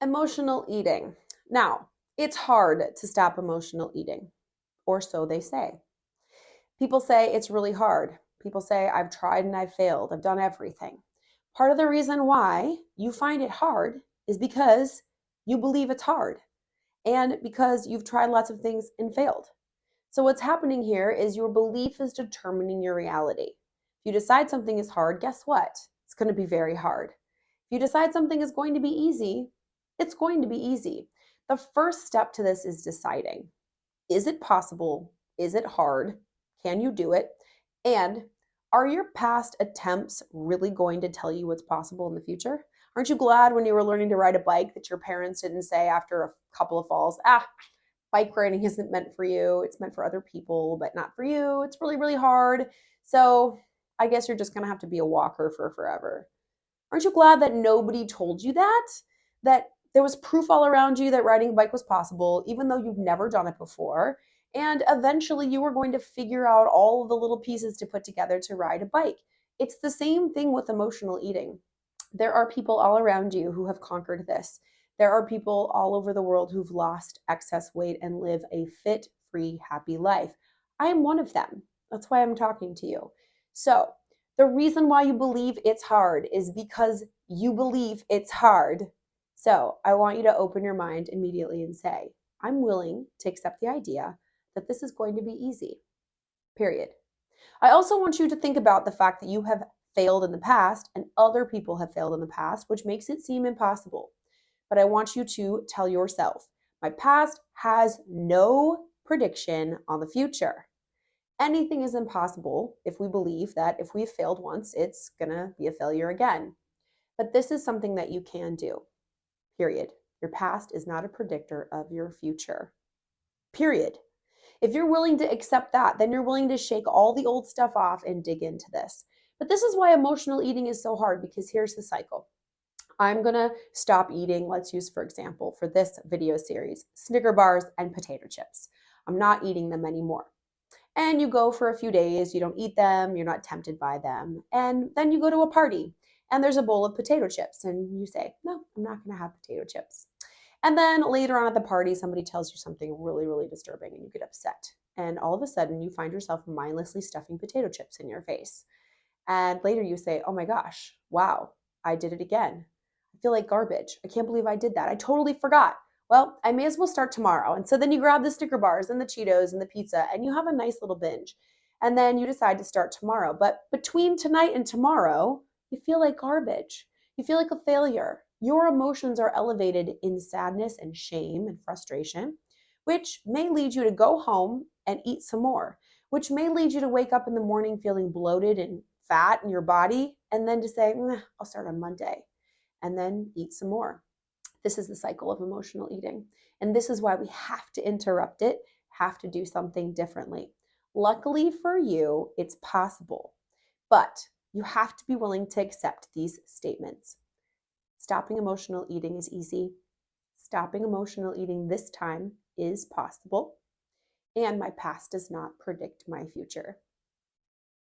Emotional eating. Now, it's hard to stop emotional eating, or so they say. People say it's really hard. People say, I've tried and I've failed. I've done everything. Part of the reason why you find it hard is because you believe it's hard and because you've tried lots of things and failed. So, what's happening here is your belief is determining your reality. If you decide something is hard, guess what? It's going to be very hard. If you decide something is going to be easy, it's going to be easy. The first step to this is deciding, is it possible? Is it hard? Can you do it? And are your past attempts really going to tell you what's possible in the future? Aren't you glad when you were learning to ride a bike that your parents didn't say after a couple of falls, bike riding isn't meant for you. It's meant for other people, but not for you. It's really, really hard. So I guess you're just going to have to be a walker for forever. Aren't you glad that nobody told you that? That there was proof all around you that riding a bike was possible, even though you've never done it before. And eventually you were going to figure out all of the little pieces to put together to ride a bike. It's the same thing with emotional eating. There are people all around you who have conquered this. There are people all over the world who've lost excess weight and live a fit, free, happy life. I am one of them. That's why I'm talking to you. So, the reason why you believe it's hard is because you believe it's hard. So, I want you to open your mind immediately and say, I'm willing to accept the idea that this is going to be easy. Period. I also want you to think about the fact that you have failed in the past and other people have failed in the past, which makes it seem impossible. But I want you to tell yourself, my past has no prediction on the future. Anything is impossible if we believe that if we've failed once, it's going to be a failure again. But this is something that you can do, period. Your past is not a predictor of your future, period. If you're willing to accept that, then you're willing to shake all the old stuff off and dig into this. But this is why emotional eating is so hard, because here's the cycle. I'm going to stop eating, let's use, for example, for this video series, Snicker bars and potato chips. I'm not eating them anymore. And you go for a few days, you don't eat them, you're not tempted by them. And then you go to a party and there's a bowl of potato chips and you say, no, I'm not going to have potato chips. And then later on at the party, somebody tells you something really, really disturbing and you get upset. And all of a sudden, you find yourself mindlessly stuffing potato chips in your face. And later you say, oh my gosh, wow, I did it again. I feel like garbage. I can't believe I did that. I totally forgot. Well, I may as well start tomorrow. And so then you grab the Snicker bars and the Cheetos and the pizza and you have a nice little binge. And then you decide to start tomorrow. But between tonight and tomorrow, you feel like garbage. You feel like a failure. Your emotions are elevated in sadness and shame and frustration, which may lead you to go home and eat some more, which may lead you to wake up in the morning feeling bloated and fat in your body, and then to say, I'll start on Monday, and then eat some more. This is the cycle of emotional eating. And this is why we have to interrupt it, have to do something differently. Luckily for you, it's possible, but you have to be willing to accept these statements. Stopping emotional eating is easy. Stopping emotional eating this time is possible. And my past does not predict my future.